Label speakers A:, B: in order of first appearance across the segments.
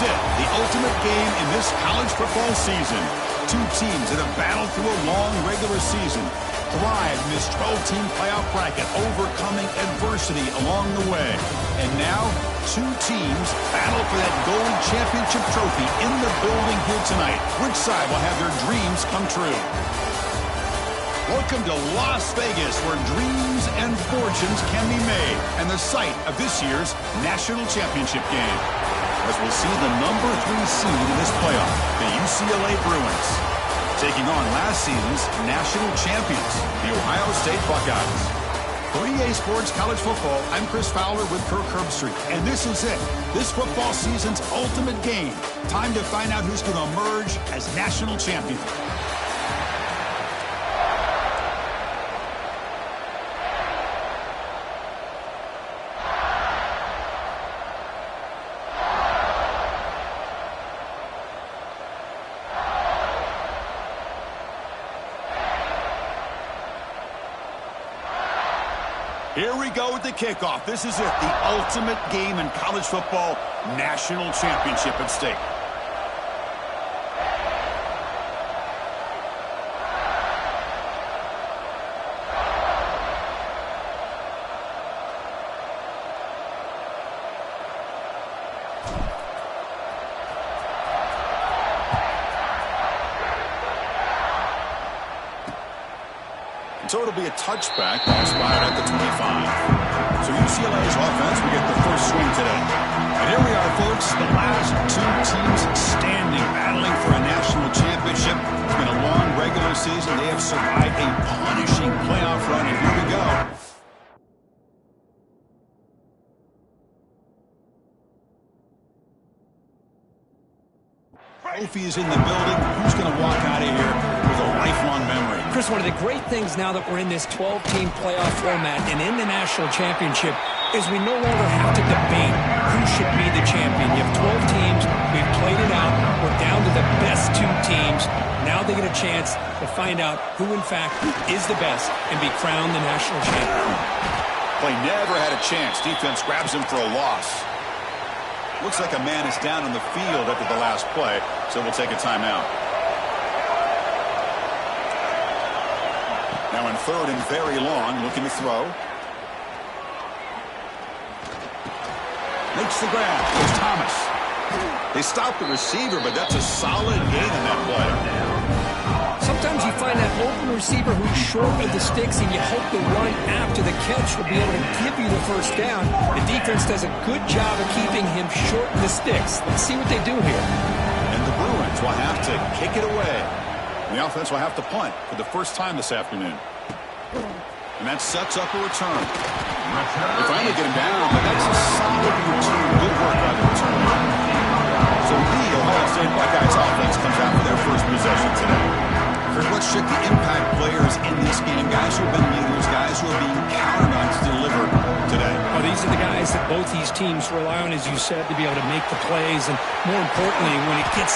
A: it, the ultimate game in this college football season. Two teams that have battled through a long regular season, thrived in this 12-team playoff bracket, overcoming adversity along the way. And now, two teams battle for that gold championship trophy in the building here tonight. Which side will have their dreams come true? Welcome to Las Vegas, where dreams and fortunes can be made, and the site of this year's national championship game. As we'll see the number 3 seed in this playoff, the UCLA Bruins, taking on last season's national champions, the Ohio State Buckeyes. For EA Sports College Football, I'm Chris Fowler with Kirk Herbstreit, and this is it. This football season's ultimate game. Time to find out who's going to emerge as national champion. Here we go with the kickoff. This is it, the ultimate game in college football, national championship at stake. So it'll be a touchback, ball spotted at the 25. So UCLA's offense will get the first swing today. And here we are, folks, the last two teams standing, battling for a national championship. It's been a long regular season. They have survived a punishing playoff run, and here we go. Trophy is in the building. Who's going to walk out of here with a lifelong memory?
B: Chris, one of the great things now that we're in this 12-team playoff format and in the national championship is we no longer have to debate who should be the champion. You have 12 teams. We've played it out. We're down to the best 2 teams. Now they get a chance to find out who, in fact, is the best and be crowned the national champion.
A: Play never had a chance. Defense grabs him for a loss. Looks like a man is down on the field after the last play, so we'll take a timeout. Now in third and very long, looking to throw. Makes the grab. There's Thomas. They stop the receiver, but that's a solid gain in that play.
B: Sometimes you find that open receiver who's short of the sticks, and you hope the run after the catch will be able to give you the first down. The defense does a good job of keeping him short of the sticks. Let's see what they do here.
A: And the Bruins will have to kick it away. And the offense will have to punt for the first time this afternoon. And that sets up a return. They finally get him down, but that's a solid return. Good work by the return. So the Ohio State Buckeyes offense comes out for their first possession today. Kirk, let's check the impact players in this game. Guys who have been leaders, guys who are being counted on to deliver today.
B: Well, these are the guys that both these teams rely on, as you said, to be able to make the plays. And more importantly, when it gets...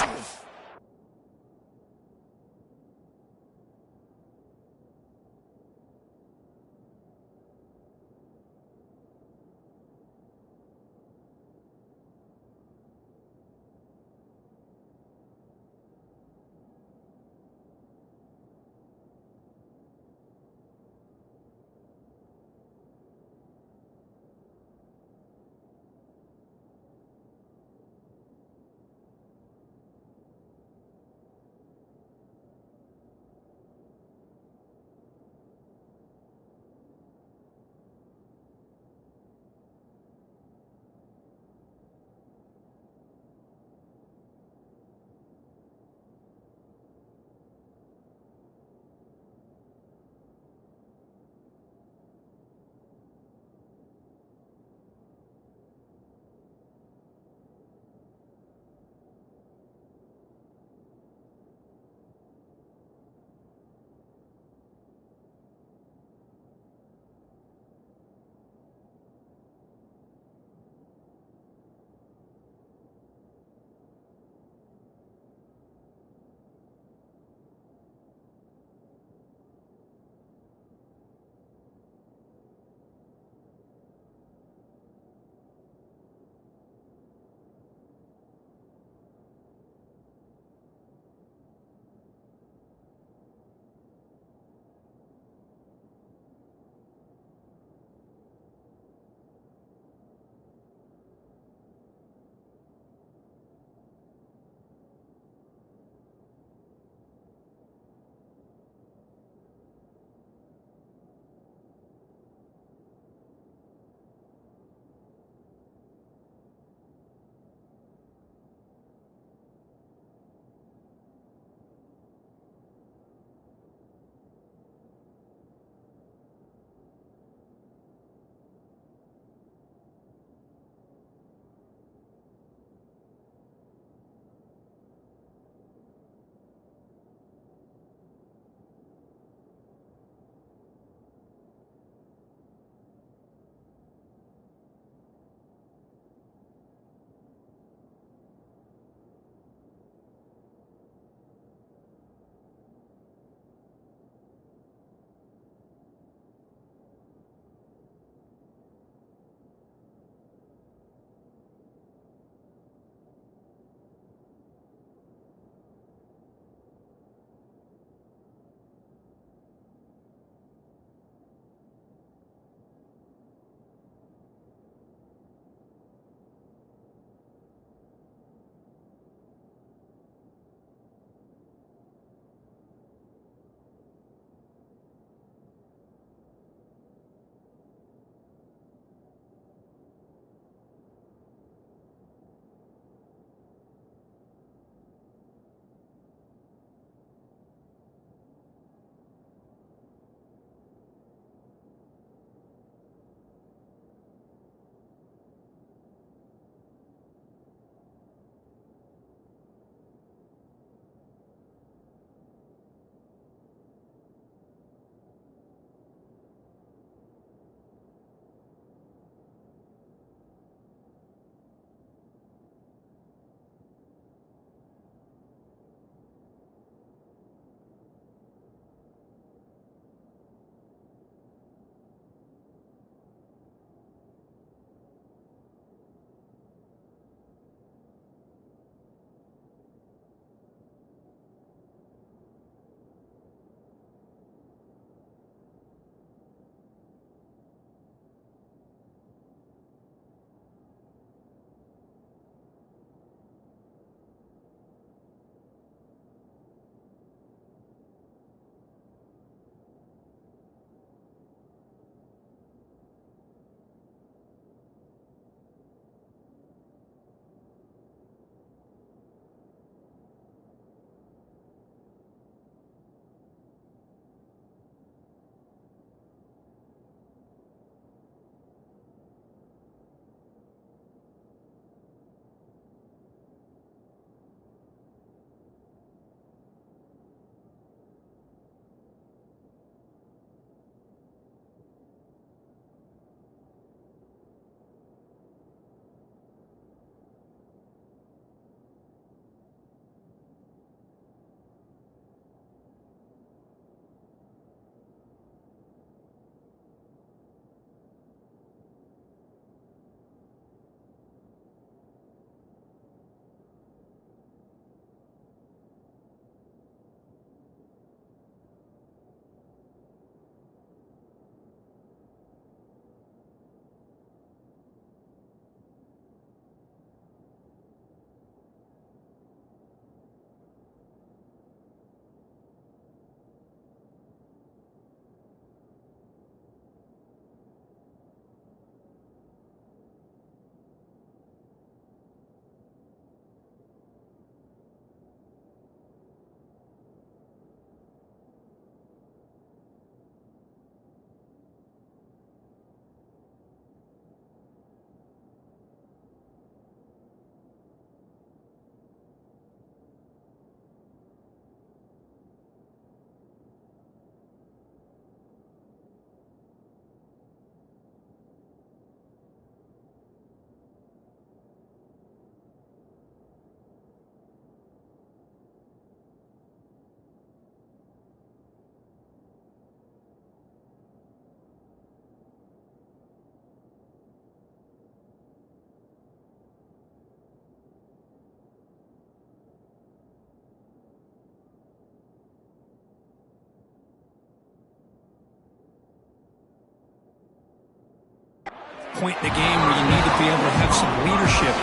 B: point in the game where you need to be able to have some leadership,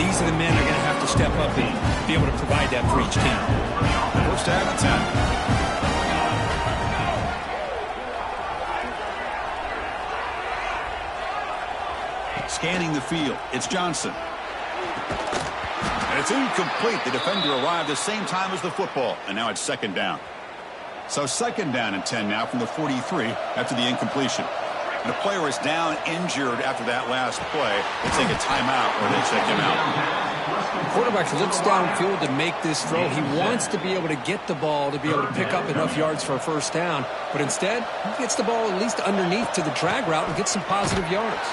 B: these are the men that are going to have to step up and be able to provide that for each team.
A: First down and 10. Scanning the field, it's Johnson. And it's incomplete. The defender arrived the same time as the football, and now it's second down. So second down and 10 now from the 43 after the incompletion. And a player is down injured after that last play. They take a timeout or they check him out.
B: The quarterback looks downfield to make this throw. He wants to be able to get the ball to be able to pick up enough yards for a first down. But instead, he gets the ball at least underneath to the drag route and gets some positive yards.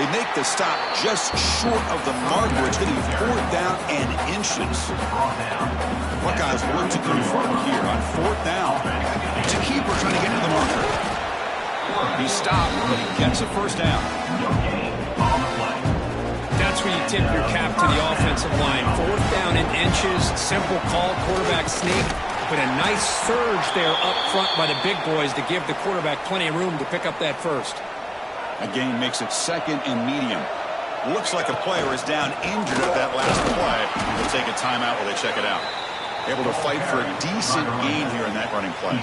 A: They make the stop just short of the mark where it's going to be 4th down and inches. Buckeyes look to convert here on 4th down. It's a keeper trying to get to the marker. He stopped, but he gets a first down.
B: That's where you tip your cap to the offensive line. 4th down and inches, simple call, quarterback sneak, but a nice surge there up front by the big boys to give the quarterback plenty of room to pick up that first.
A: A gain makes it second and medium. Looks like a player is down injured at that last play. They'll take a timeout while they check it out. Able to fight for a decent gain here in that running play.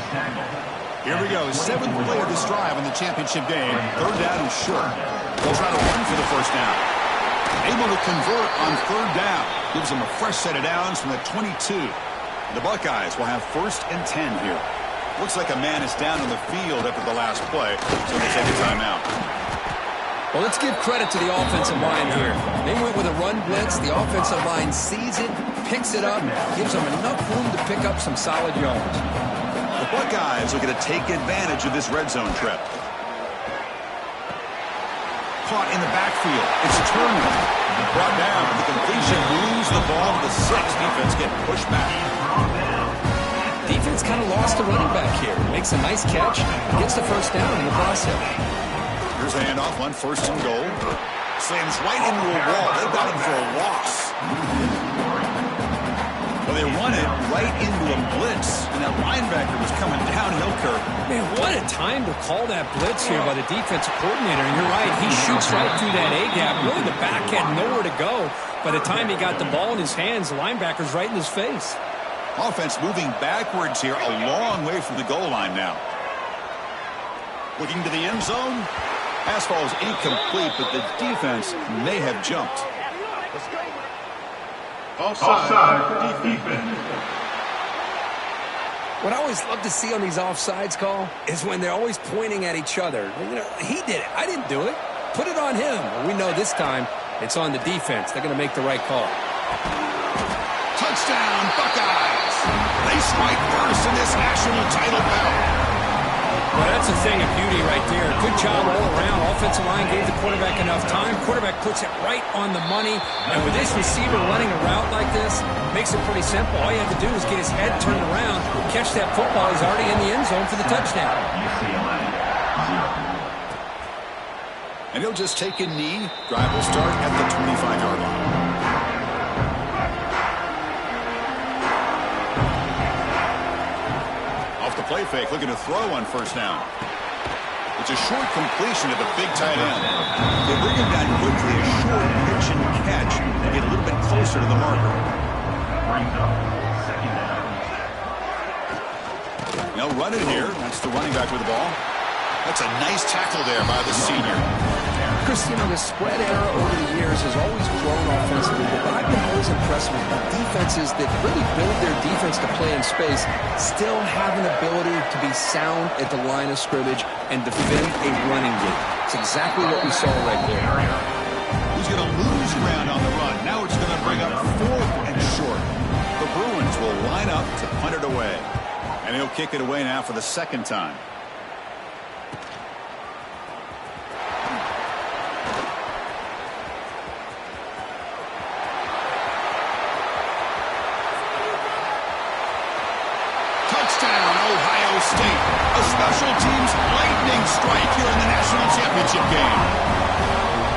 A: Here we go. 7th play of this drive in the championship game. 3rd down and short. They'll try to run for the first down. Able to convert on 3rd down. Gives them a fresh set of downs from the 22. The Buckeyes will have 1st and 10 here. Looks like a man is down on the field after the last play, so they take a timeout.
B: Well, let's give credit to the offensive line here. They went with a run blitz. The offensive line sees it, picks it up, gives them enough room to pick up some solid yards.
A: The Buckeyes are going to take advantage of this red zone trip. Caught in the backfield. It's Turner. Brought down with the completion. Moves the ball to the 6. Defense getting pushed back.
B: Defense kind of lost the running back here. Makes a nice catch. Gets the first down in the process.
A: Here's a handoff on 1st and goal. Slams right into a wall. They got him for a loss. Well, they run it right into a blitz, and that linebacker was coming downhill curve.
B: Man, what a time to call that blitz here by the defensive coordinator. And you're right, he shoots right through that A-gap. Really, the back had nowhere to go. By the time he got the ball in his hands, the linebacker's right in his face.
A: Offense moving backwards here, a long way from the goal line now. Looking to the end zone. Pass ball is incomplete, but the defense may have jumped.
C: Offside defense.
B: What I always love to see on these offsides call is when they're always pointing at each other. You know, he did it. I didn't do it. Put it on him. Well, we know this time it's on the defense. They're going to make the right call.
A: Touchdown, Buckeyes. They strike first in this national title bout.
B: Well, that's a thing of beauty right there. Good job all around. Offensive line gave the quarterback enough time. Quarterback puts it right on the money. And with this receiver running a route like this, makes it pretty simple. All you have to do is get his head turned around, catch that football. He's already in the end zone for the touchdown.
A: And he'll just take a knee. Drive will start at the 25-yard line. Play fake, looking to throw on 1st down. It's a short completion to the big tight end. They bring him down quickly, a short pitch and catch to get a little bit closer to the marker. They'll run it here. That's the running back with the ball. That's a nice tackle there by the senior.
B: Chris, you know, the spread era over the years has always grown offensively, but I've been always impressed with defenses that really build their defense to play in space, still have an ability to be sound at the line of scrimmage and defend a running game. It's exactly what we saw right there.
A: He's going to lose ground on the run. Now it's going to bring up 4th and short. The Bruins will line up to punt it away. And he'll kick it away now for the 2nd time. A special teams lightning strike here in the national championship game.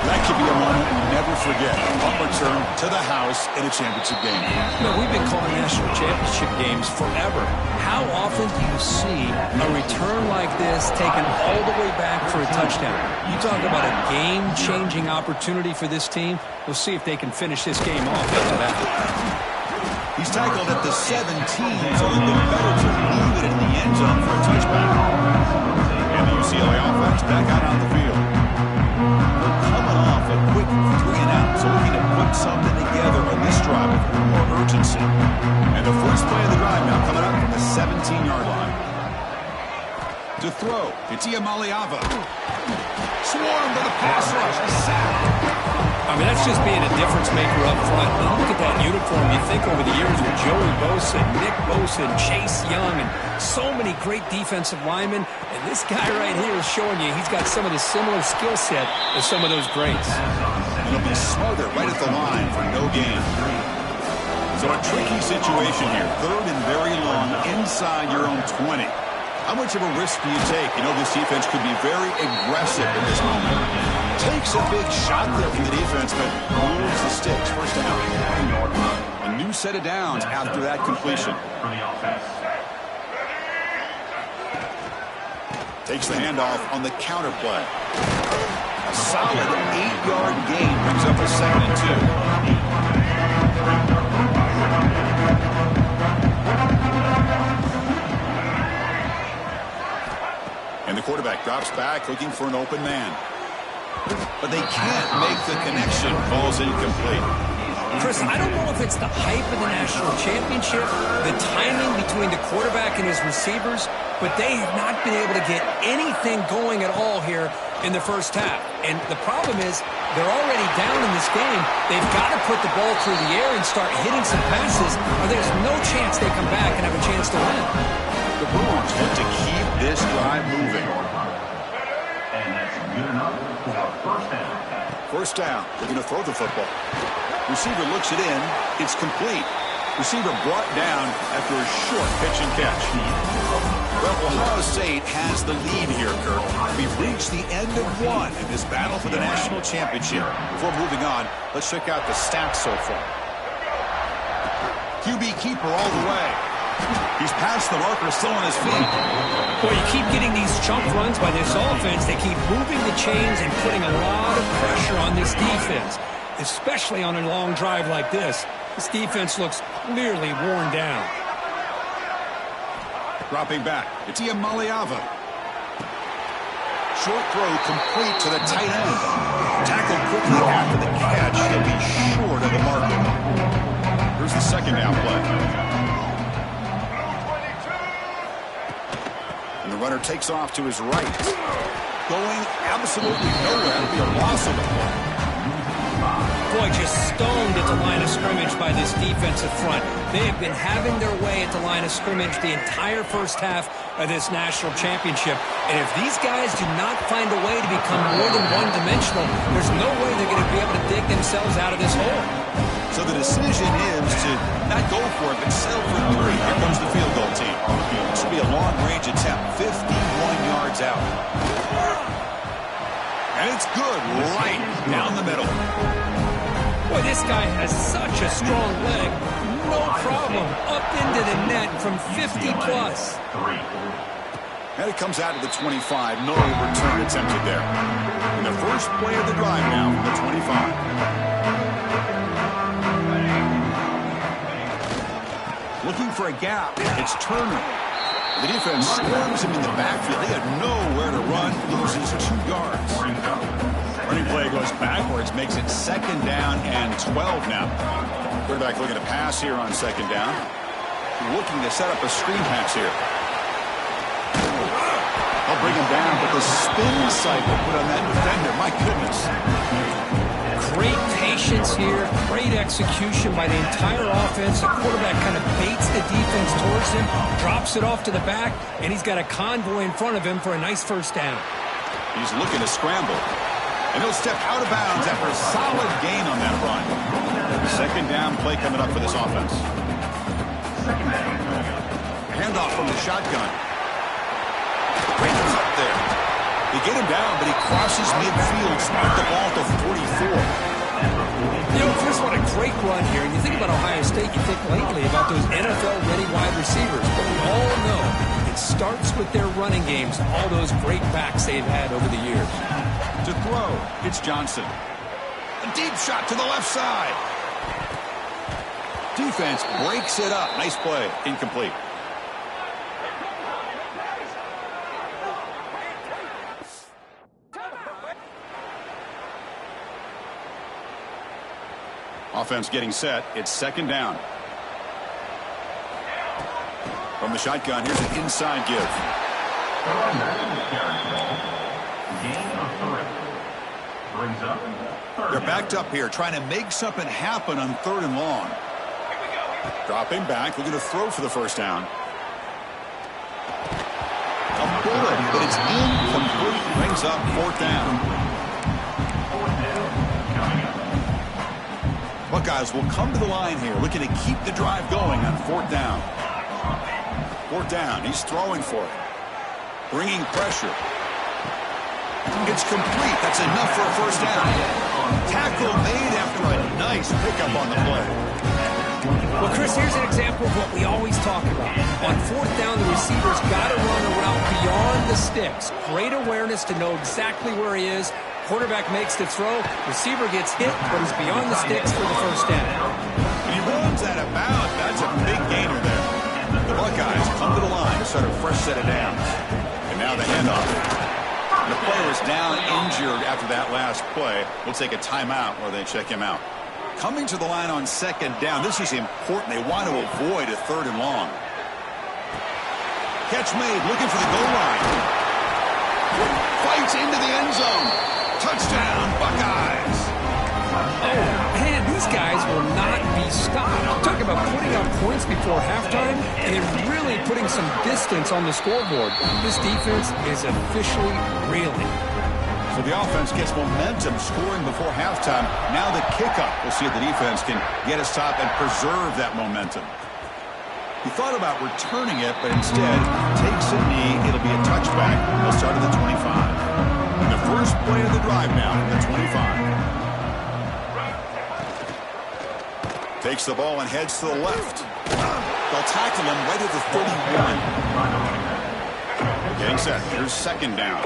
A: That could be a moment we never forget. A return to the house in a championship game.
B: You know, we've been calling national championship games forever. How often do you see a return like this taken all the way back for a touchdown? You talk about a game-changing opportunity for this team. We'll see if they can finish this game off after that.
A: He's tackled at the 17, so it's been better to leave it in the end zone for a touchback. And the UCLA offense back out on the field. They're coming off a quick 3-and-out, so looking to put something together on this drive with a little more urgency. And the first play of the drive now coming up from the 17-yard line. To throw, it's Maliava. Swarmed by the pass rush, a sack.
B: I mean, that's just being a difference maker up front. And look at that uniform. You think over the years with Joey Bosa, Nick Bosa, and Chase Young, and so many great defensive linemen. And this guy right here is showing you he's got some of the similar skill set as some of those greats.
A: And he'll be smothered right at the line for no gain. So a tricky situation here. Third and very long inside your own 20. How much of a risk do you take? You know, this defense could be very aggressive in this moment. Takes a big shot there from the defense, but moves the sticks. First down. A new set of downs after that completion. Takes the handoff on the counter play. A solid 8-yard gain brings up a 2nd and 2. And the quarterback drops back looking for an open man. But they can't make the connection. Ball's incomplete.
B: Chris, I don't know if it's the hype of the national championship, the timing between the quarterback and his receivers, but they have not been able to get anything going at all here in the first half. And the problem is they're already down in this game. They've got to put the ball through the air and start hitting some passes, or there's no chance they come back and have a chance to win.
A: The Brewers want to keep this drive moving.
C: And that's good enough for first down.
A: First down. They're going to throw the football. Receiver looks it in. It's complete. Receiver brought down after a short pitch and catch. Well, Ohio State has the lead here, Kirk. We've reached the end of one in this battle for the national championship. Before moving on, let's check out the stats so far. QB keeper all the way. He's past the marker, still on his feet.
B: Boy, you keep getting these chunk runs by this offense. They keep moving the chains and putting a lot of pressure on this defense, especially on a long drive like this. This defense looks clearly worn down.
A: Dropping back, it's Maliava. Short throw complete to the tight end. Tackled quickly after the catch. He'll be short of the marker. Here's the second down play. And the runner takes off to his right. Going absolutely nowhere. It'll be a loss of the play.
B: Boy, just stoned at the line of scrimmage by this defensive front. They have been having their way at the line of scrimmage the entire first half of this national championship. And if these guys do not find a way to become more than one-dimensional, there's no way they're going to be able to dig themselves out of this hole.
A: So the decision is to not go for it, but settle for 3. Here comes the field goal team. This will be a long-range attempt, 51 yards out. And it's good, right down the middle.
B: Boy, this guy has such a strong leg. No problem. Up into the net from 50-plus.
A: And it comes out to the 25. No return attempted there. And the first play of the drive now from the 25. Looking for a gap. It's Turner. The defense swarms him in the backfield. They had nowhere to run. Loses 2 yards. Running play goes backwards. Makes it 2nd down and 12 now. Quarterback looking to pass here on 2nd down. Looking to set up a screen pass here. I'll bring him down, but the spin cycle put on that defender. My goodness.
B: Great patience here, great execution by the entire offense. The quarterback kind of baits the defense towards him, drops it off to the back, and he's got a convoy in front of him for a nice first down.
A: He's looking to scramble, and he'll step out of bounds after a solid gain on that run. 2nd down play coming up for this offense. Handoff from the shotgun. Great cut there. The They get him down, but he crosses midfield, spot the ball to 44.
B: You know, Chris, what a great run here. And you think about Ohio State, you think lately about those NFL-ready wide receivers. But we all know it starts with their running games, all those great backs they've had over the years.
A: To throw, it's Johnson. A deep shot to the left side. Defense breaks it up. Nice play. Incomplete. Offense getting set. It's second down. From the shotgun, here's an inside give. They're backed up here, trying to make something happen on 3rd and long. Dropping back, looking to throw for the first down. A bullet, but it's incomplete. Brings up 4th down. Buckeyes will come to the line here, looking to keep the drive going on 4th down. 4th down, he's throwing for it. Bringing pressure. It's complete. That's enough for a first down. Tackle made after a nice pickup on the play.
B: Well, Chris, here's an example of what we always talk about. On 4th down, the receiver's got to run a route beyond the sticks. Great awareness to know exactly where he is. Quarterback makes the throw. Receiver gets hit, but he's beyond the sticks for the first down.
A: He runs that about. That's a big gainer there. The Buckeyes come to the line to start a fresh set of downs. And now the handoff. The player is down injured after that last play. We'll take a timeout while they check him out. Coming to the line on 2nd down. This is important. They want to avoid a 3rd and long. Catch made. Looking for the goal line. Fights into the end zone. Touchdown, Buckeyes.
B: Oh, man, these guys will not be stopped. I'm talking about putting up points before halftime and then really putting some distance on the scoreboard. This defense is officially reeling.
A: So the offense gets momentum scoring before halftime. Now the kickoff. We'll see if the defense can get a stop and preserve that momentum. He thought about returning it, but instead takes a knee. It'll be a touchback. They'll start at the 25. And the first play of the drive now at the 25. Takes the ball and heads to the left. They'll tackle him right at the 31. Getting set. Here's 2nd down.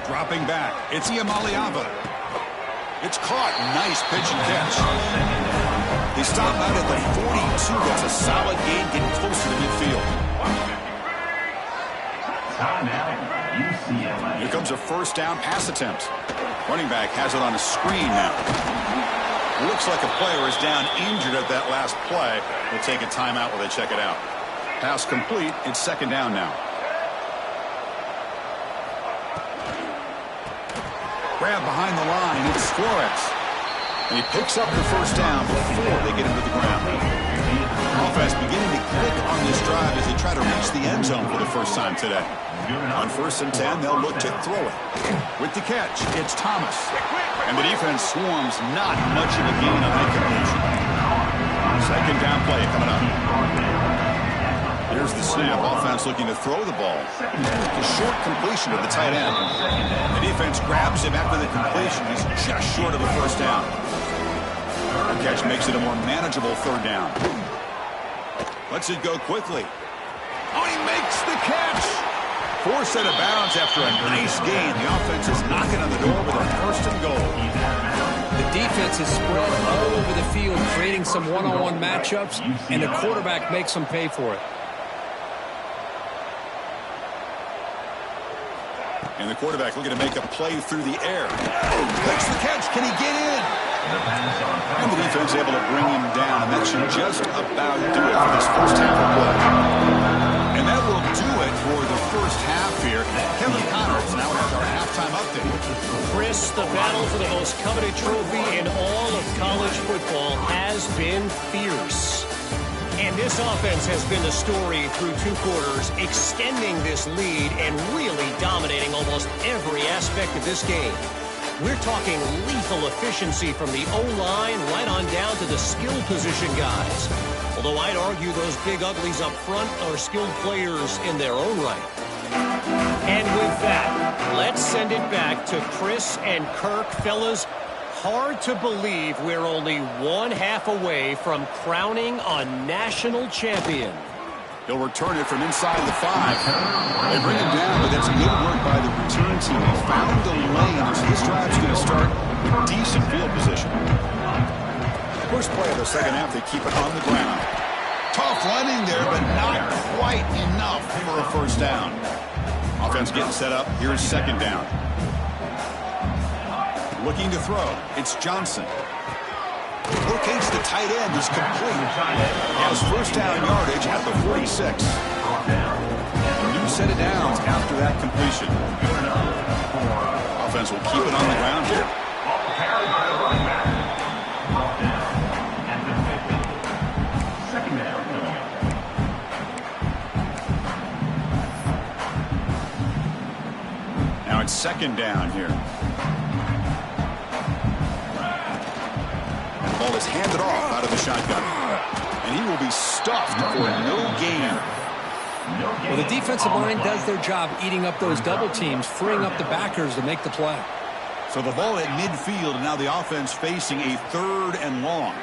A: Dropping back. It's Iamaleava. It's caught. Nice pitch and catch. They stop out at the 42. That's a solid gain, getting closer to midfield.
C: UCLA.
A: Here comes a first down pass attempt. Running back has it on a screen now. Looks like a player is down injured at that last play. We'll take a timeout while they check it out. Pass complete. It's 2nd down now. Grab behind the line. It's Flores. And he picks up the first down before they get him to the ground. Offense beginning to click on this drive as they try to reach the end zone for the first time today. On 1st and 10, they'll look to throw it. With the catch, it's Thomas. And the defense swarms not much of a gain on that completion. 2nd down play coming up. Here's the snap. Offense looking to throw the ball. A short completion to the tight end. The defense grabs him after the completion. He's just short of a first down. The catch makes it a more manageable 3rd down. Lets it go quickly. Oh, he makes the catch. Forced out of bounds after a nice gain. The offense is knocking on the door with a 1st and goal.
B: The defense is spread all over the field, creating some one-on-one matchups, and the quarterback makes them pay for it.
A: And the quarterback looking to make a play through the air. Makes the catch. Can he get in? And the defense able to bring him down. And that should just about do it for this first half of play. And that will do it for the first half here. Kevin Connors now has our halftime update.
D: Chris, the battle for the most coveted trophy in all of college football has been fierce. And this offense has been the story through 2 quarters, extending this lead and really dominating almost every aspect of this game. We're talking lethal efficiency from the O-line right on down to the skill position guys. Although I'd argue those big uglies up front are skilled players in their own right. And with that, let's send it back to Chris and Kirk. Fellas, hard to believe we're only one half away from crowning a national champion.
A: He'll return it from inside the 5. They bring him down, but that's good work by the return team. He found the lane, so this drive's going to start with decent field position. First play of the second half, they keep it on the ground. Tough running there, but not quite enough for a first down. Offense getting set up. Here's second down. Looking to throw. It's Johnson. Locates the tight end. Is complete. Has first down yardage at the 46. A new set of downs after that completion. Offense will keep it on the ground here. Now it's second down here. Ball is handed off out of the shotgun. And he will be stuffed for no gain.
B: Well, the defensive line does their job eating up those double teams, freeing up the backers to make the play.
A: So the ball at midfield, and now the offense facing a third and long.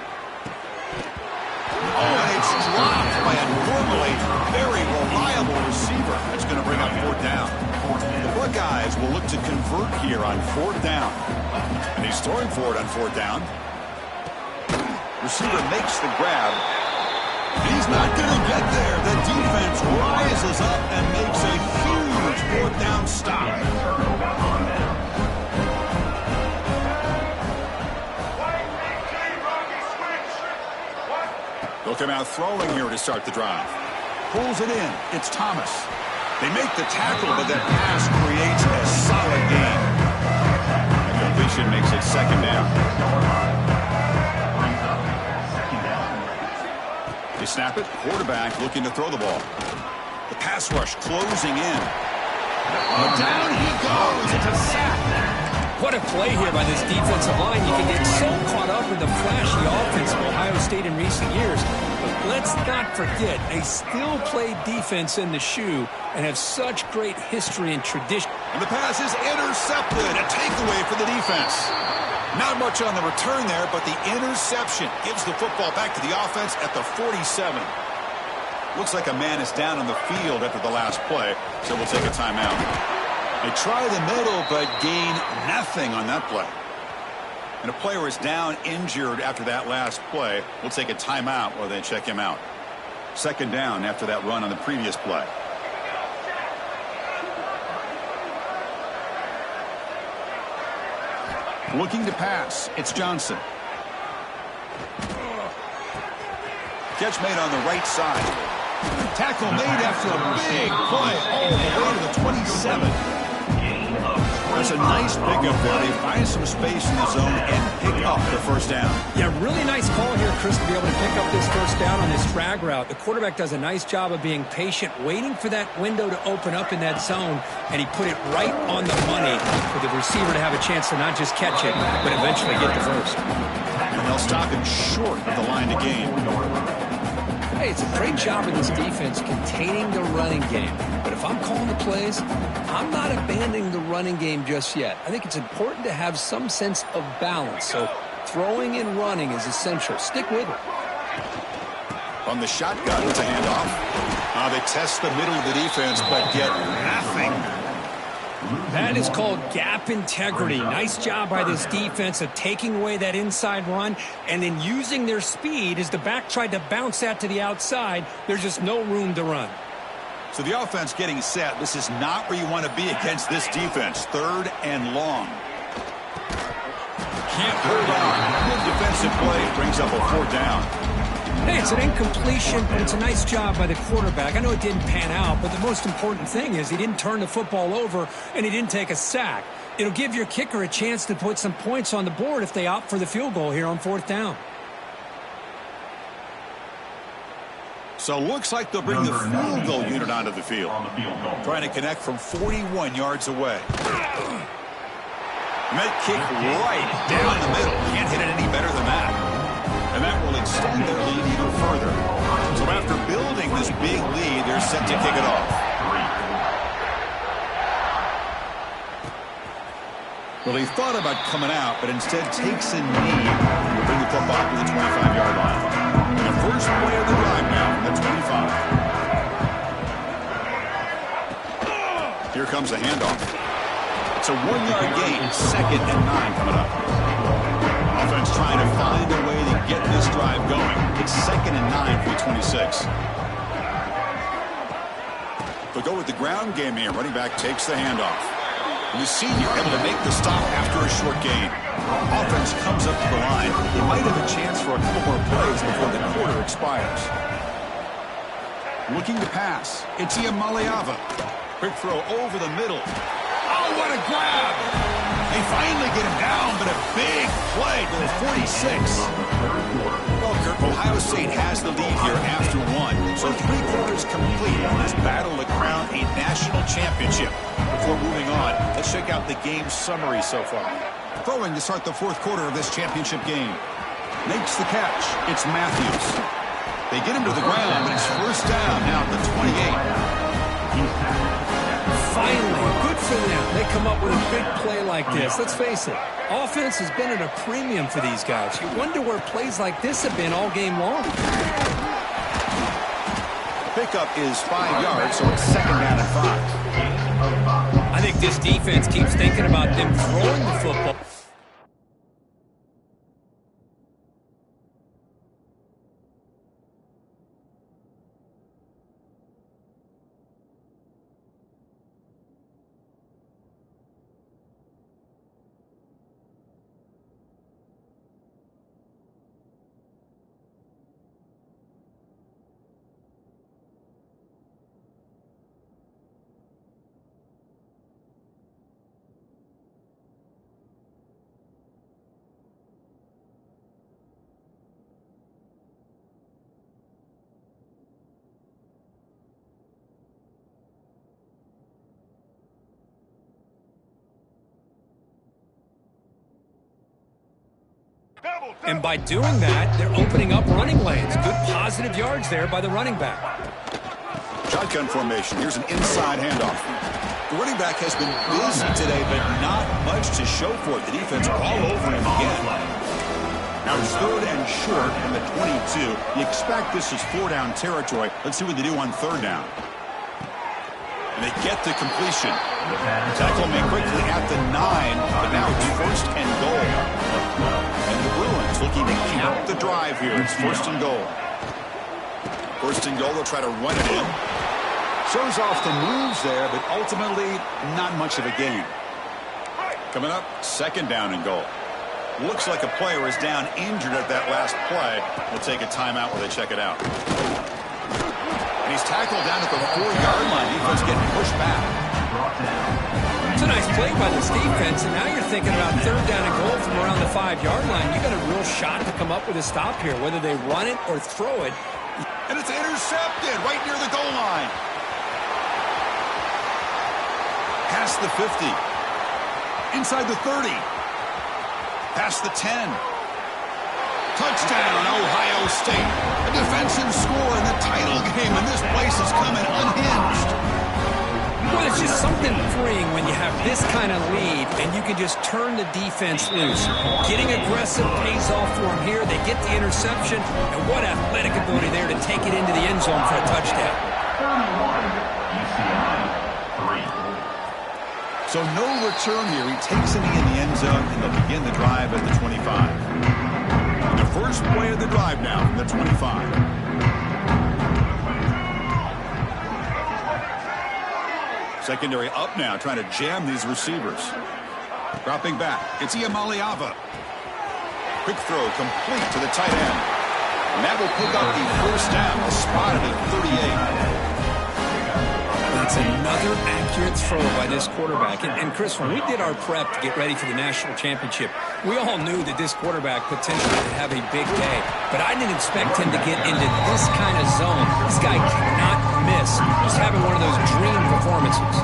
A: Oh, and it's dropped by a normally very reliable receiver. That's going to bring up fourth down. The Buckeyes will look to convert here on fourth down. And he's throwing for it on fourth down. Receiver makes the grab. He's not going to get there. The defense rises up and makes a huge fourth down stop. They'll come out throwing here to start the drive. Pulls it in. It's Thomas. They make the tackle, but that pass creates a solid gain. Completion makes it second down. They snap it. Quarterback looking to throw the ball. The pass rush closing in. Down he goes. It's a sack.
B: What a play here by this defensive line. You can get so caught up in the flashy offense of Ohio State in recent years. But let's not forget, they still play defense in the shoe and have such great history and tradition.
A: And the pass is intercepted. A takeaway for the defense. Not much on the return there, but the interception gives the football back to the offense at the 47. Looks like a man is down on the field after the last play, so we'll take a timeout. They try the middle, but gain nothing on that play. And a player is down injured after that last play. We'll take a timeout while they check him out. Second down after that run on the previous play. Looking to pass. It's Johnson. Catch made on the right side. Tackle made after a big play all the way to the 27. That's a nice pickup there. They find some space in the zone and pick up the first down.
B: Yeah, really nice call here, Chris, to be able to pick up this first down on this drag route. The quarterback does a nice job of being patient, waiting for that window to open up in that zone, and he put it right on the money for the receiver to have a chance to not just catch it, but eventually get the first.
A: And they'll stop him short of the line to gain.
B: Hey, it's a great job of this defense containing the running game. But if I'm calling the plays, I'm not abandoning the running game just yet. I think it's important to have some sense of balance. So throwing and running is essential. Stick with it.
A: On the shotgun, it's a handoff. They test the middle of the defense, but get nothing.
B: That is called gap integrity. Nice job by this defense of taking away that inside run and then using their speed as the back tried to bounce that to the outside. There's just no room to run.
A: So the offense getting set. This is not where you want to be against this defense. Third and long. Can't hold on. Good defensive play. Brings up a fourth down.
B: Hey, it's an incompletion, but it's a nice job by the quarterback. I know it didn't pan out, but the most important thing is he didn't turn the football over and he didn't take a sack. It'll give your kicker a chance to put some points on the board if they opt for the field goal here on fourth down.
A: So looks like they'll bring the field goal unit onto the field. Trying to connect from 41 yards away. And that kick right down the middle. Can't hit it any better than that. And that will extend their lead even further. So after building this big lead, they're set to kick it off. Well, he thought about coming out, but instead takes a knee to bring the football to the 25-yard line. And the first play of the drive now from the 25. Here comes a handoff. It's a 1-yard gain, 2nd and 9 coming up. Offense trying to find a way to get this drive going. It's 2nd and 9 for the 26. They'll go with the ground game here. Running back takes the handoff. And the senior able to make the stop after a short gain. Offense comes up to the line. They might have a chance for a couple more plays before the quarter expires. Looking to pass. It's Iamaleava. Quick throw over the middle. Oh, what a grab! They finally get him down, but a big play to the 46. Well, Kirk, Ohio State has the lead here after 1. So 3 quarters complete on this battle to crown a national championship. Before moving on, let's check out the game summary so far. Throwing to start the 4th quarter of this championship game. Makes the catch. It's Matthews. They get him to the ground, but it's first down now at the 28.
B: Finally, good for them. They come up with a big play like this. Let's face it, offense has been at a premium for these guys. You wonder where plays like this have been all game long.
A: Pickup is 5 yards, so it's 2nd down and 5.
B: I think this defense keeps thinking about them throwing the football. And by doing that, they're opening up running lanes. Good positive yards there by the running back.
A: Shotgun formation. Here's an inside handoff. The running back has been busy today, but not much to show for it. The defense all over him again. Now it's 3rd and short from the 22. You expect this is 4-down territory. Let's see what they do on 3rd down. And they get the completion. Tackle made quickly at the 9, but now it's 1st and goal. And the Bruins looking to count the drive here. It's 1st and goal. 1st and goal, they'll try to run it in. Shows off the moves there, but ultimately not much of a gain. Coming up, 2nd down and goal. Looks like a player is down injured at that last play. We'll take a timeout while they check it out. And he's tackled down at the 4-yard line. Defense getting pushed back.
B: It's a nice play by this defense, and now you're thinking about 3rd down and goal from around the 5-yard line. You got a real shot to come up with a stop here, whether they run it or throw it.
A: And it's intercepted right near the goal line. Past the 50. Inside the 30. Past the 10. Touchdown, Ohio State. A defensive score in the title game, and this place is coming unhinged.
B: Well, it's just something freeing when you have this kind of lead and you can just turn the defense loose. Getting aggressive pays off for them here. They get the interception, and what athletic ability there to take it into the end zone for a touchdown.
C: UCLA, 3.
A: So no return here. He takes it in the end zone, and they'll begin the drive at the 25. And the first play of the drive now from the 25. Secondary up now, trying to jam these receivers. Dropping back, it's Iamaleava. Quick throw, complete to the tight end. And that will pick up the 1st down, a spot at the 38.
B: That's another accurate throw by this quarterback. And Chris, when we did our prep to get ready for the national championship, we all knew that this quarterback potentially could have a big day. But I didn't expect him to get into this kind of zone. This guy cannot miss. He's having one of those dream performances.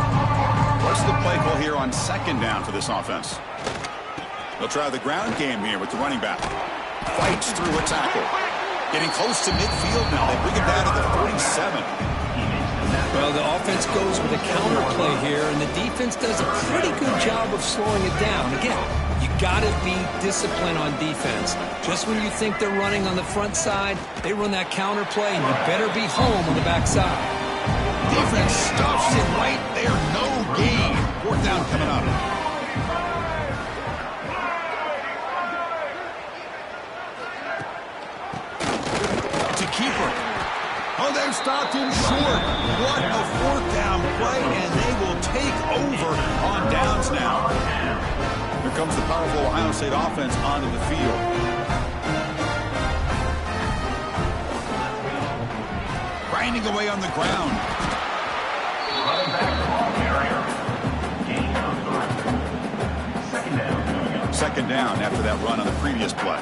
A: What's the play call here on 2nd down for this offense? They'll try the ground game here with the running back. Fights through a tackle. Getting close to midfield now. They bring it down to the 47.
B: Well, the offense goes with a counter play here, and the defense does a pretty good job of slowing it down. Again, you got to be disciplined on defense. Just when you think they're running on the front side, they run that counter play, and you better be home on the back side.
A: Defense stuffs it right there. No gain. Fourth down coming up. To keeper. Oh, they've stopped him short. What a fourth down play, and they will take over on downs now. Here comes the powerful Ohio State offense onto the field. Grinding away on the ground.
C: Running back ball carrier. Gain of 3. Second down.
A: Second down after that run on the previous play.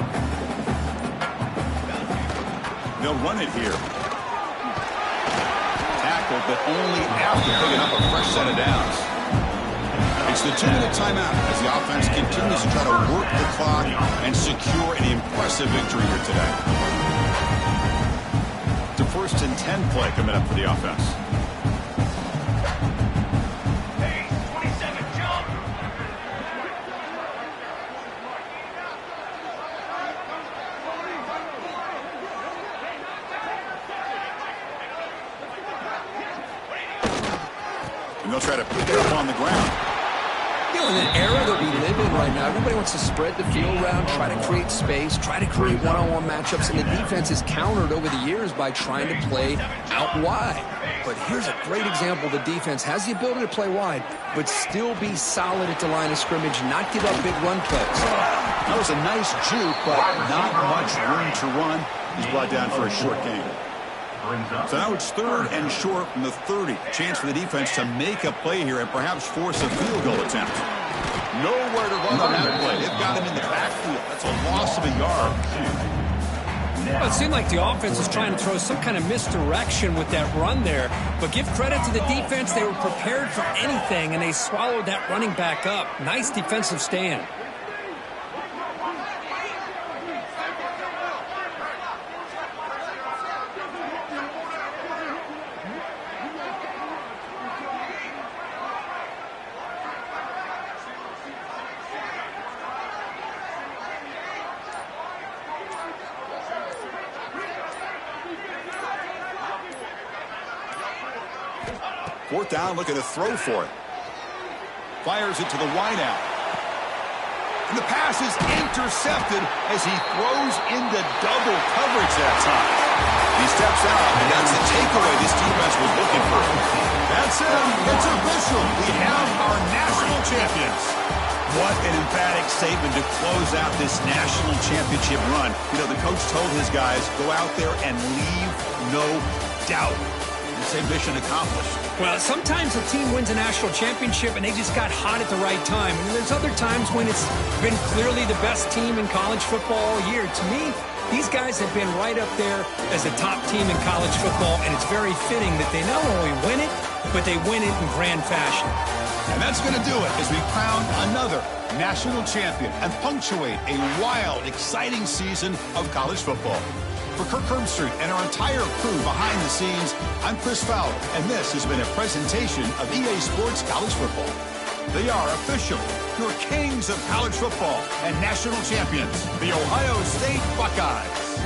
A: They'll run it here. Tackle, but only after picking up a fresh set of downs. It's the 2-minute timeout as the offense continues to try to work the clock and secure an impressive victory here today. It's a 1st and 10 play coming up for the offense. And they'll try to pick it up on the ground.
B: You know, in the era that we live in right now, everybody wants to spread the field around, try to create space, try to create one-on-one matchups, and the defense is countered over the years by trying to play out wide. But here's a great example. The defense has the ability to play wide, but still be solid at the line of scrimmage, not give up big run plays.
A: That was a nice juke, but not much room to run. He's brought down for a short gain. So now it's 3rd and short from the 30. Chance for the defense to make a play here and perhaps force a field goal attempt. Nowhere to run on that play. They've got him in the backfield. That's a loss of a yard.
B: Well, it seemed like the offense was trying to throw some kind of misdirection with that run there. But give credit to the defense. They were prepared for anything, and they swallowed that running back up. Nice defensive stand.
A: Fourth down, looking to throw for it. Fires it to the wideout. And the pass is intercepted as he throws into double coverage that time. He steps out, and that's the takeaway this defense was looking for. That's it. It's official. We have our national champions. What an emphatic statement to close out this national championship run. You know, the coach told his guys, go out there and leave no doubt. Same mission accomplished.
B: Well, sometimes a team wins a national championship and they just got hot at the right time. And there's other times when it's been clearly the best team in college football all year. To me, these guys have been right up there as a top team in college football, and it's very fitting that they not only win it, but they win it in grand fashion.
A: And that's going to do it as we crown another national champion and punctuate a wild, exciting season of college football. For Kirk Herbstreit and our entire crew behind the scenes, I'm Chris Fowler, and this has been a presentation of EA Sports College Football. They are officially your kings of college football and national champions, the Ohio State Buckeyes.